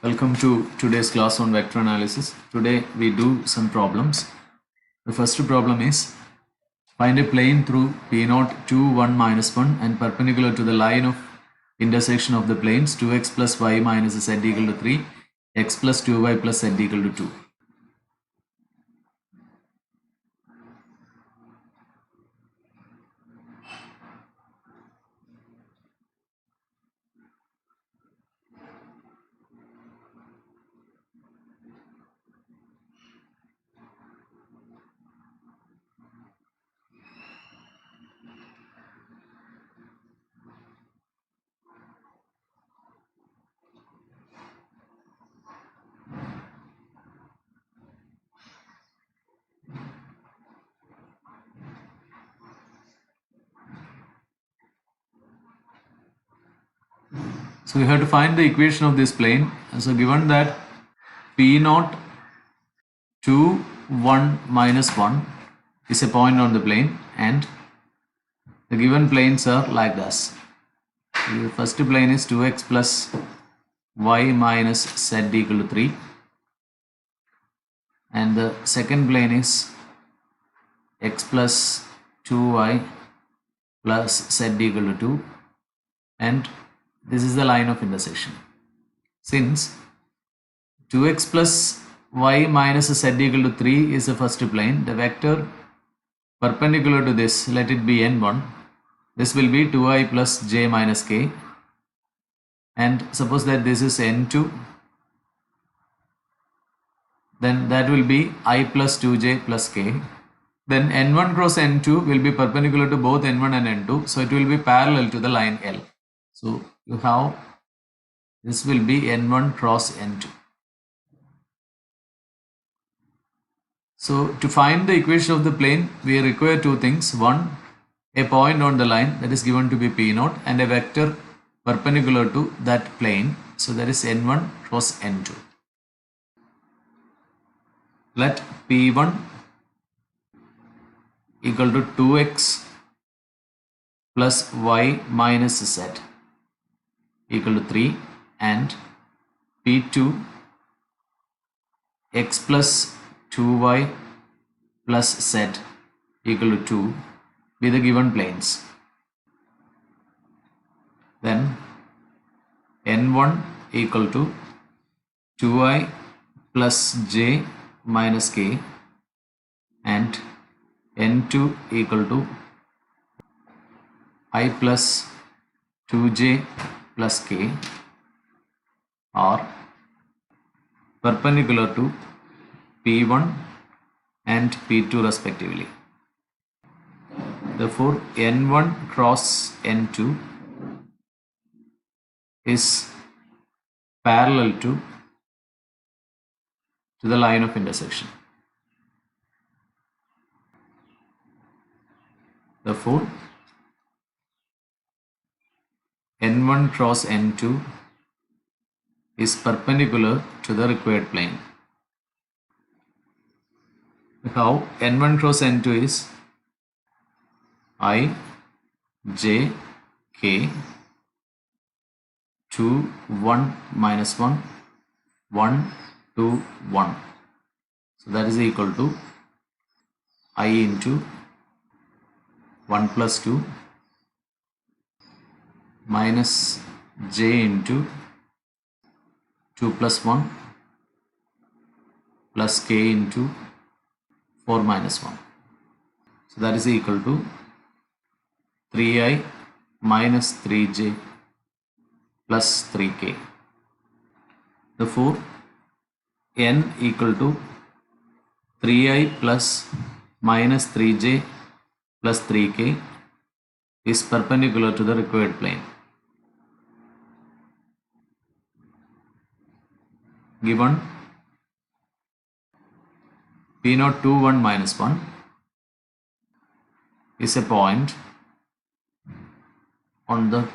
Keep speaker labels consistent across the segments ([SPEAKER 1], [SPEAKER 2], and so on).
[SPEAKER 1] Welcome to today's class on vector analysis. Today we do some problems. The first problem is find a plane through P0 2 1 minus 1 and perpendicular to the line of intersection of the planes 2x plus y minus z equal to 3, x plus 2y plus z equal to 2. So we have to find the equation of this plane. So given that P0 2 1 minus 1 is a point on the plane and the given planes are like this. The first plane is 2x plus y minus z equal to 3 and the second plane is x plus 2y plus z equal to 2 and this is the line of intersection. Since 2x plus y minus z equal to 3 is the first plane, the vector perpendicular to this, let it be n1, this will be 2i plus j minus k, and suppose that this is n2, then that will be I plus 2j plus k. Then n1 cross n2 will be perpendicular to both n1 and n2, so it will be parallel to the line L. So you have, this will be n1 cross n2. So to find the equation of the plane, we require two things. One, a point on the line that is given to be P0 and a vector perpendicular to that plane. So that is n1 cross n2. Let P1 equal to 2x plus y minus z equal to 3 and P2 x plus 2y plus z equal to 2 be the given planes. Then n1 equal to 2i plus j minus k and n2 equal to I plus 2j plus k are perpendicular to P1 and P2 respectively. Therefore, n1 cross n2 is parallel to the line of intersection. Therefore, n1 cross n2 is perpendicular to the required plane. How n1 cross n2 is I, j, k, 2, 1, minus 1, 1, 2, 1. So that is equal to I into 1 plus 2 minus j into 2 plus 1 plus k into 4 minus 1. So that is equal to 3i minus 3j plus 3k. Therefore, n equal to 3i plus minus 3j plus 3k is perpendicular to the required plane. Given P0 2 1 minus 1 is a point on the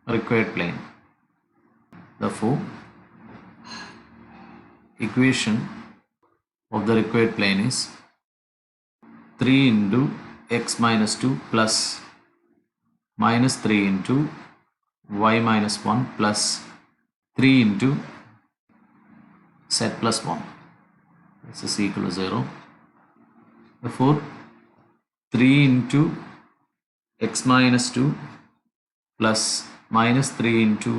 [SPEAKER 1] required plane. Therefore, equation of the required plane is 3 into x minus 2 plus minus 3 into y minus 1 plus 3 into z plus 1. This is equal to 0. Therefore, 3 into x minus 2 plus minus 3 into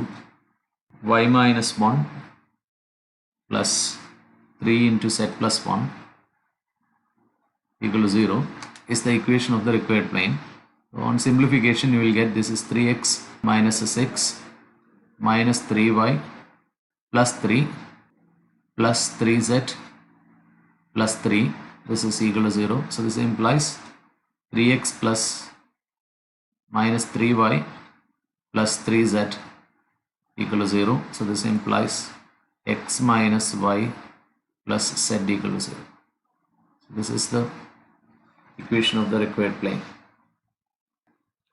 [SPEAKER 1] y minus 1 plus 3 into z plus 1 equal to 0 is the equation of the required plane. So on simplification, you will get this is 3x minus 6 minus 3y plus 3 plus 3z plus 3. This is equal to 0. So this implies 3x plus minus 3y plus 3z equal to 0. So this implies x minus y plus z equal to 0. So this is the equation of the required plane.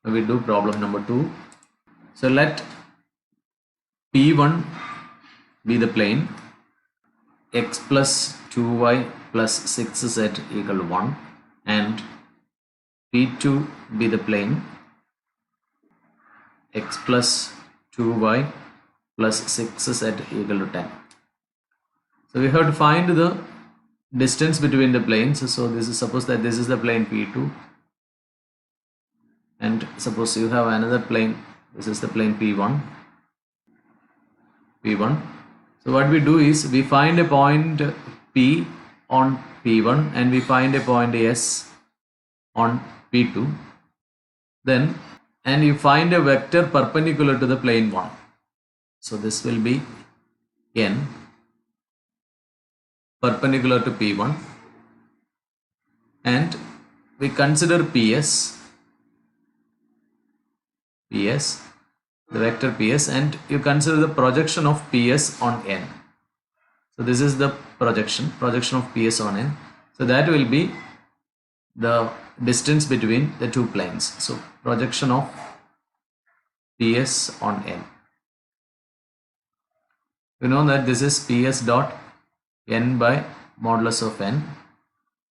[SPEAKER 1] Now we do problem number 2. So let P1 be the plane, x plus 2y plus 6z equal to 1, and P2 be the plane, x plus 2y plus 6z equal to 10. So we have to find the distance between the planes. So this is, suppose that this is the plane P2, and suppose you have another plane, this is the plane P1. So what we do is we find a point P on P1 and we find a point S on P2. Then, and you find a vector perpendicular to the plane 1. So this will be N perpendicular to P1, and we consider PS, the vector PS, and you consider the projection of PS on N. So this is the projection of PS on N. So that will be the distance between the two planes. So projection of PS on N. You know that this is PS dot N by modulus of N,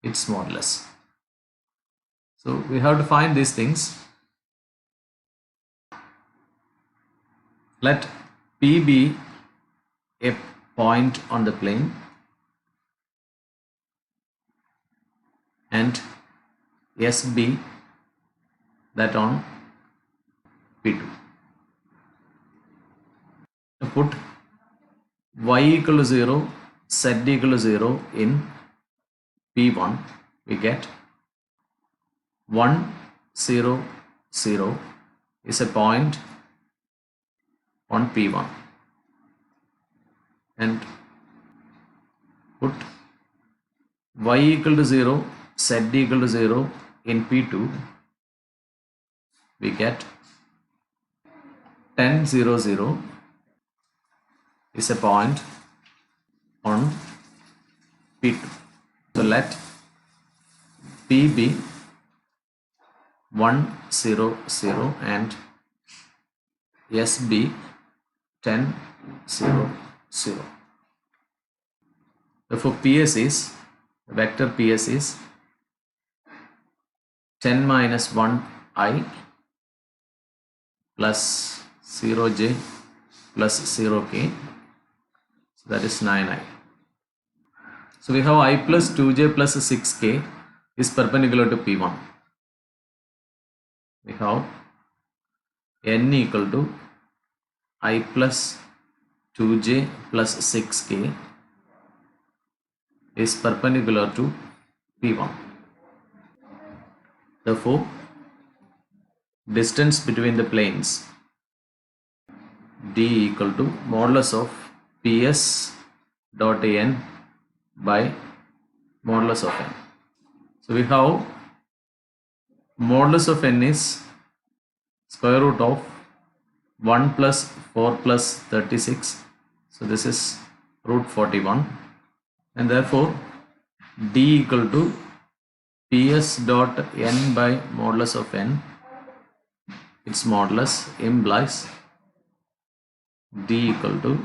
[SPEAKER 1] its modulus. So we have to find these things. Let P be a point on the plane and S be that on P2. Put y equal to 0, z equal to 0 in P1, we get 1, 0, 0 is a point on P1, and put y equal to 0, z equal to 0 in P2, we get 10, 0, 0 is a point on P2. So let P be 1, 0, 0 and S be 10, 0, 0. Therefore PS is, vector PS is 10 minus 1i plus 0j plus 0k, so that is 9i. So we have I plus 2j plus 6k is perpendicular to P1. We have n equal to I plus 2j plus 6k is perpendicular to P1. Therefore, distance between the planes d equal to modulus of PS dot n by modulus of n. So we have modulus of n is square root of 1 plus 4 plus 36. So this is root 41, and therefore d equal to PS dot n by modulus of n, its modulus implies d equal to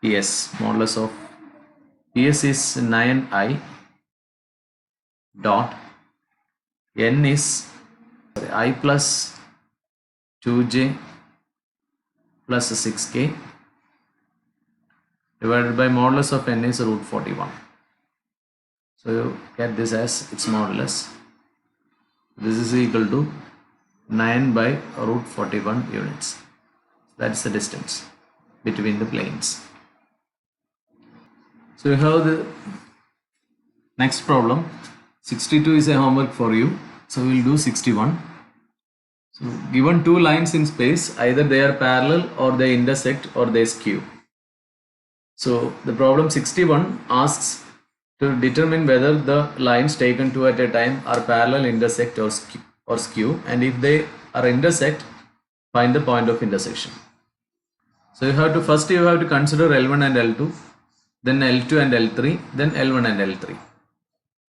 [SPEAKER 1] PS, modulus of PS is 9i dot n is I plus 2j plus 6k divided by modulus of n is root 41. So you get this as its modulus. This is equal to 9 by root 41 units. That's the distance between the planes. So you have the next problem. 62 is a homework for you. So we will do 61. So given two lines in space, either they are parallel or they intersect or they skew. So the problem 61 asks to determine whether the lines taken two at a time are parallel, intersect or skew, and if they are intersect, find the point of intersection. So you have to consider L1 and L2, then L2 and L3, then L1 and L3,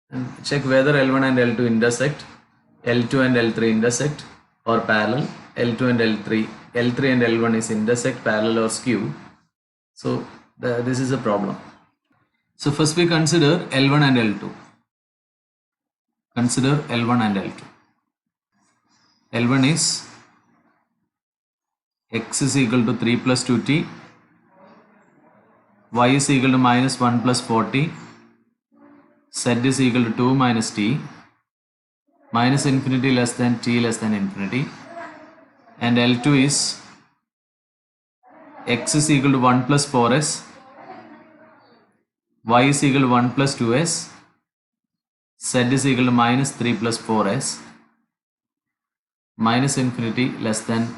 [SPEAKER 1] and check whether L1 and L2 intersect, L2 and L3 intersect or parallel, L2 and L3 and L1 is intersect, parallel or skew. So this is a problem. So first we consider L1 and L2. Consider L1 and L2. L1 is x is equal to 3 plus 2t, y is equal to minus 1 plus 4t, z is equal to 2 minus t, minus infinity less than t less than infinity, and L2 is x is equal to 1 plus 4s, y is equal to 1 plus 2s, z is equal to minus 3 plus 4s, minus infinity less than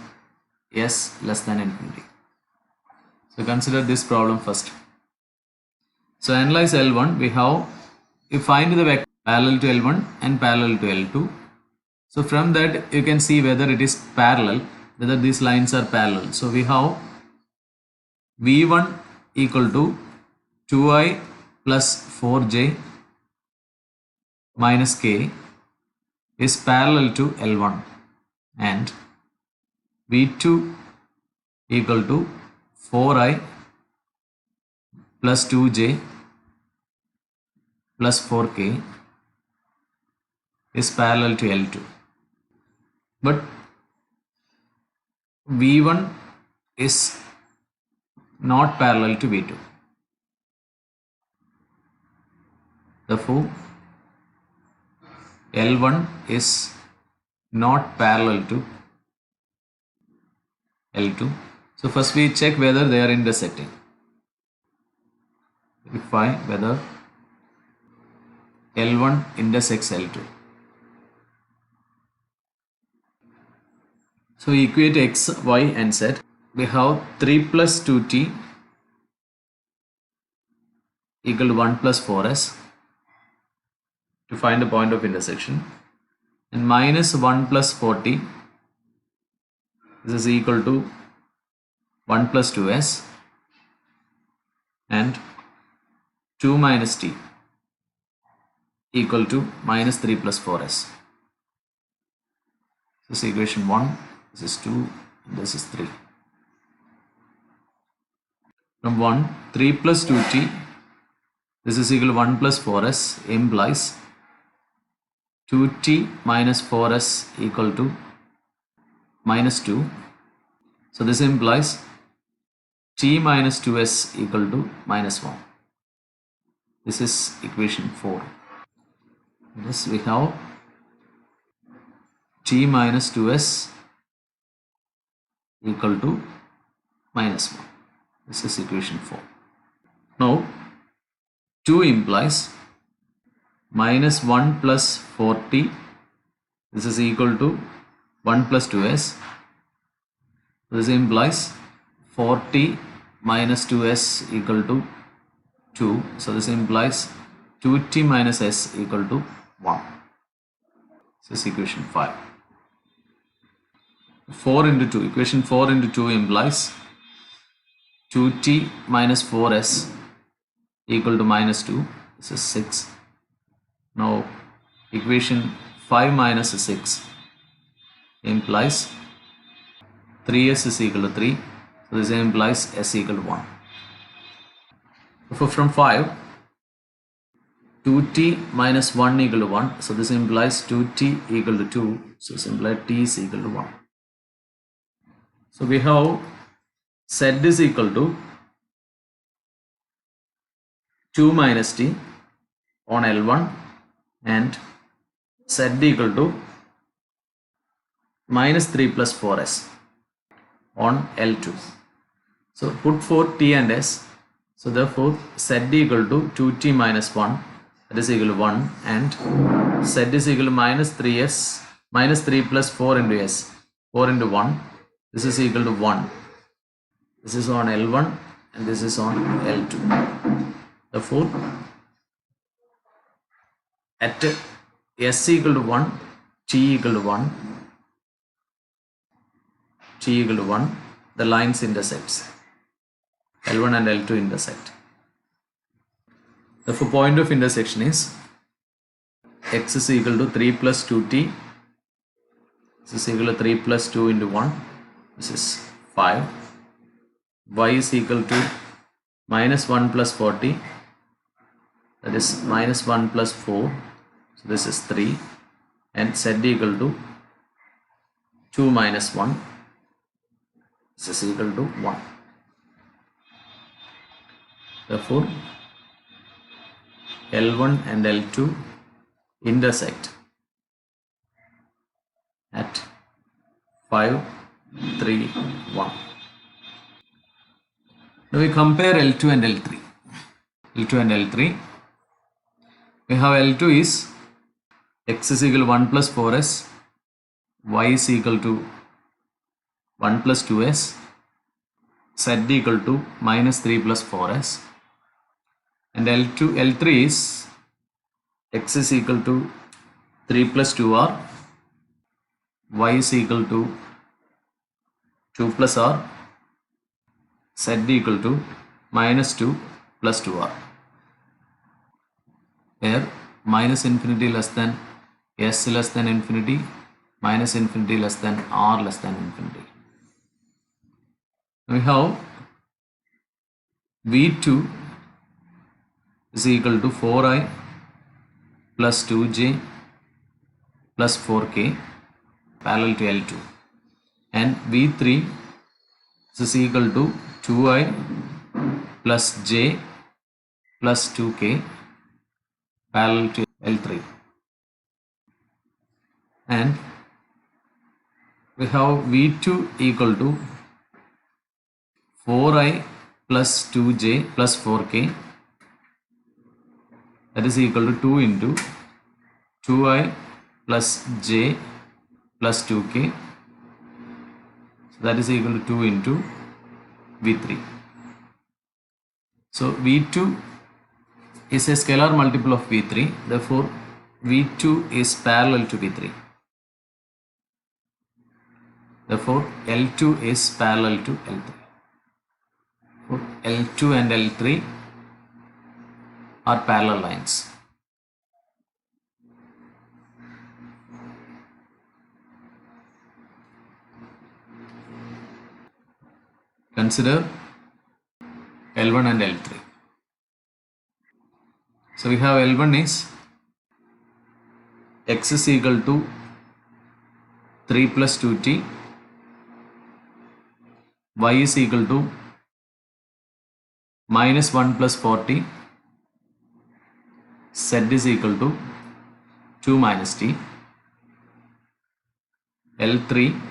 [SPEAKER 1] s less than infinity. So consider this problem first. So analyze L1. We find the vector parallel to L1 and parallel to L2. So from that you can see whether it is parallel, whether these lines are parallel. So we have V1 equal to 2i plus 4j minus k is parallel to L1, and V2 equal to 4i plus 2j plus 4k is parallel to L2. But V1 is not parallel to V2. Therefore, L1 is not parallel to L2. So first we check whether they are intersecting. Verify whether L1 intersects L2. So equate x, y and z. We have 3 plus 2t equal to 1 plus 4s to find the point of intersection, and minus 1 plus 4t, this is equal to 1 plus 2s, and 2 minus t equal to minus 3 plus 4s. This is equation 1, this is 2, and this is 3. From 1, 3 plus 2t, this is equal to 1 plus 4s implies 2t minus 4s equal to minus 2. So this implies t minus 2s equal to minus 1. This is equation 4. Thus we have t minus 2s equal to minus 1. This is equation 4. Now 2 implies minus 1 plus 4t, this is equal to 1 plus 2s. This implies 4t minus 2s equal to 2. So this implies 2t minus s equal to 1. This is equation 5. 4 into 2, equation 4 into 2 implies 2t minus 4s equal to minus 2. This is 6. Now equation 5 minus 6 implies 3s is equal to 3. So this implies s equal to 1. So from 5, 2t minus 1 equal to 1. So this implies 2t equal to 2. So this implies t is equal to 1. So we have z is equal to 2 minus t on L1 and z equal to minus 3 plus 4s on L2. So put for t and s. So therefore z equal to 2t minus 1, that is equal to 1, and z is equal to minus 3s minus 3 plus 4 into s, 4 into 1, this is equal to 1. This is on L1 and this is on L2. Therefore at s equal to 1, t equal to 1, t equal to 1, the lines intersects. L1 and L2 intersect. Therefore point of intersection is x is equal to 3 plus 2t. This is equal to 3 plus 2 into 1. This is 5. Y is equal to minus 1 plus 40. That is minus 1 plus 4. So this is 3. And z equal to 2 minus 1. This is equal to 1. Therefore L1 and L2 intersect at 5, 3, 1. Now we compare L2 and L3. L2 and L3. We have L2 is x is equal to 1 plus 4s, y is equal to 1 plus 2s, z equal to minus 3 plus 4s, and L3 is x is equal to 3 plus 2r, y is equal to 2 plus r, z equal to minus 2 plus 2r. Here minus infinity less than s less than infinity, minus infinity less than r less than infinity. We have V2 is equal to 4i plus 2j plus 4k parallel to L2, and V3 is equal to 2i plus j plus 2k parallel to L3, and we have V2 equal to 4i plus 2j plus 4k, that is equal to 2 into 2i plus j plus 2k, so that is equal to 2 into V3. So V2 is a scalar multiple of V3, therefore V2 is parallel to V3. Therefore L2 is parallel to L3. L2 and L3 are parallel lines. Consider L1 and L3. So we have L1 is x is equal to 3 plus 2t, y is equal to minus 1 plus 40, z is equal to 2 minus t. L3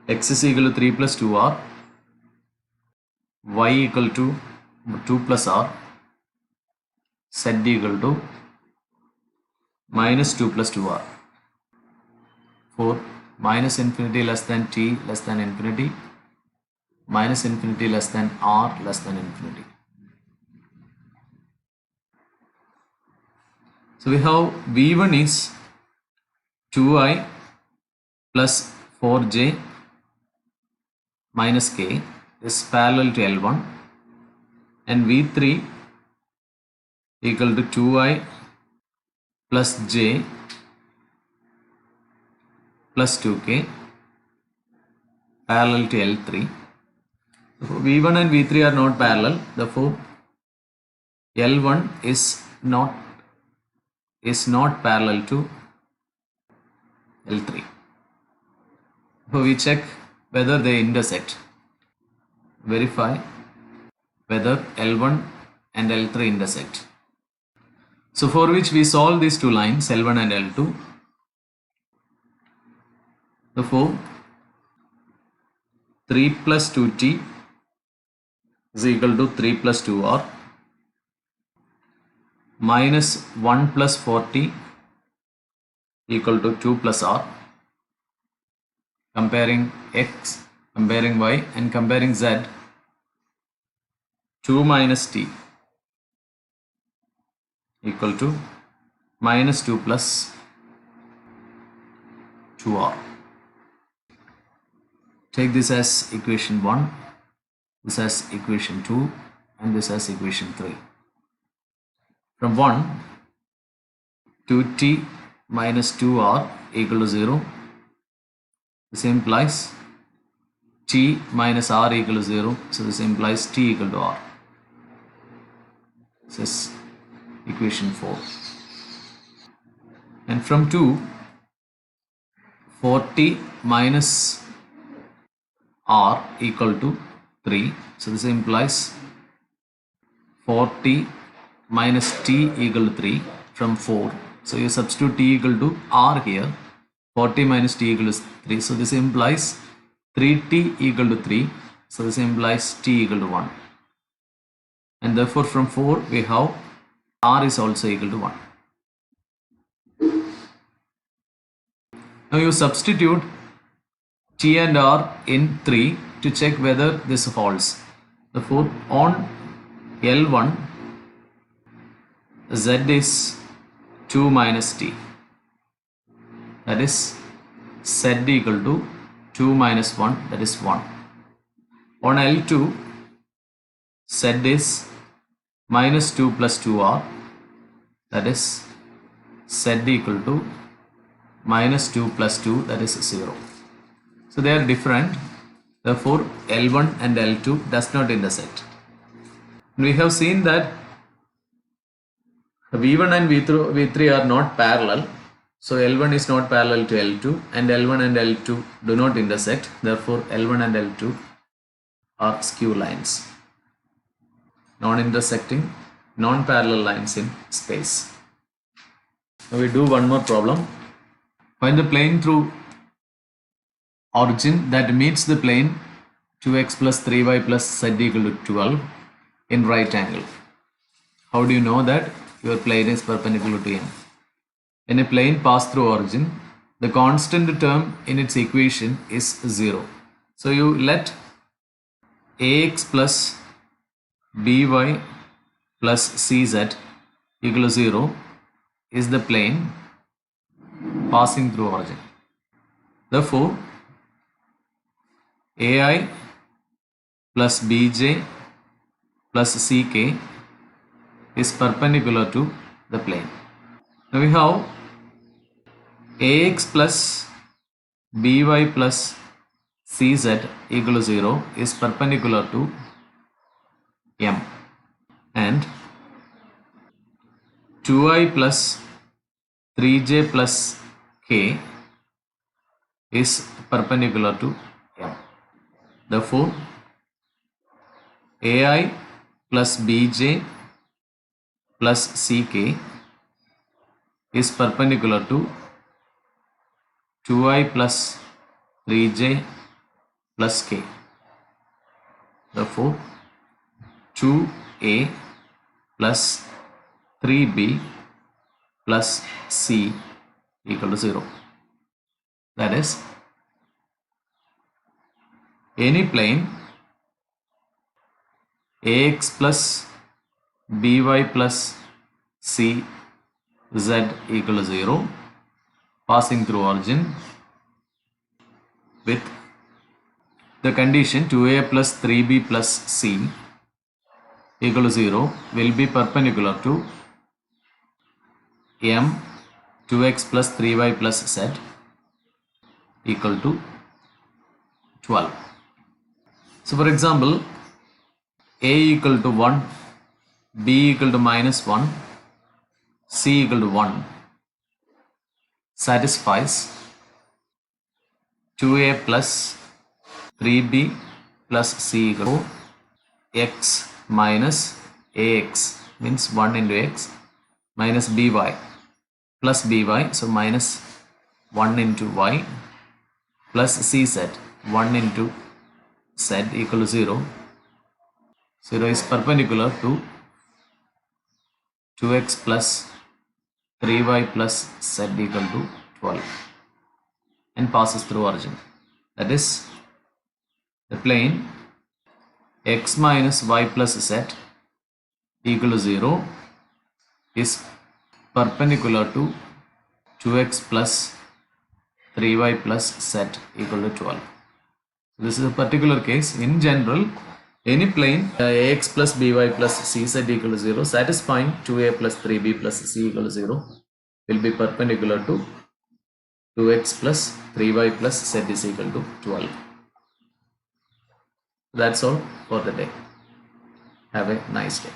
[SPEAKER 1] x is equal to 3 plus 2r, y equal to 2 plus r, z equal to minus 2 plus 2r. For minus infinity less than t less than infinity, minus infinity less than r less than infinity. So we have V1 is 2i plus 4j minus k is parallel to L1, and V3 equal to 2i plus j plus 2k parallel to L3. So V1 and V3 are not parallel, therefore L1 is not parallel to L3. So we check whether they intersect, verify whether L1 and L3 intersect. So for which we solve these two lines L1 and L2. Therefore 3 plus 2t is equal to 3 plus 2r minus 1 plus 4t equal to 2 plus r. Comparing x, comparing y and comparing z, 2 minus t equal to minus 2 plus 2r. Take this as equation 1, this as equation 2 and this as equation 3. From 1, 2t minus 2r equal to 0. This implies t minus r equal to 0. So this implies t equal to r. This is equation 4. And from 2, 4t minus r equal to 3. So this implies 4t minus t equal to 3 from 4. So you substitute t equal to r here. 4t minus t equal to 3. So this implies 3t equal to 3. So this implies t equal to 1. And therefore from 4 we have r is also equal to 1. Now you substitute t and r in 3 to check whether this holds. Therefore on L1 z is 2 minus t. That is z equal to 2 minus 1, that is 1. On L2 z is minus 2 plus 2r, that is z equal to minus 2 plus 2, that is 0. So they are different. Therefore L1 and L2 does not intersect. We have seen that V1 and V3 are not parallel. So L1 is not parallel to L2 and L1 and L2 do not intersect. Therefore L1 and L2 are skew lines, non-intersecting, non-parallel lines in space. Now we do one more problem. Find the plane through origin that meets the plane 2x plus 3y plus z equal to 12 in right angle. How do you know that your plane is perpendicular to n? When a plane passes through origin, the constant term in its equation is 0. So you let ax plus by plus cz equal to 0 is the plane passing through origin. Therefore ai plus bj plus ck is perpendicular to the plane. Now we have ax plus by plus cz equal to 0 is perpendicular to m, and 2i plus 3j plus k is perpendicular to m. Therefore ai plus bj plus ck is perpendicular to 2i plus 3j plus k. Therefore 2a plus 3b plus c equal to 0. That is, any plane ax plus by plus c z equal to 0 passing through origin with the condition 2a plus 3b plus c equal to 0 will be perpendicular to m 2x plus 3y plus z equal to 12. So for example, a equal to 1, b equal to minus 1, c equal to 1 satisfies 2a plus 3b plus c equal to x minus ax means 1 into x minus by plus by, so minus 1 into y plus cz 1 into z equal to 0. 0 is perpendicular to 2x plus 3y plus z equal to 12 and passes through origin. That is, the plane x minus y plus z equal to 0 is perpendicular to 2x plus 3y plus z equal to 12. This is a particular case. In general, any plane ax plus by plus cz equal to 0 satisfying 2a plus 3b plus c equal to 0 will be perpendicular to 2x plus 3y plus z is equal to 12. That's all for the day. Have a nice day.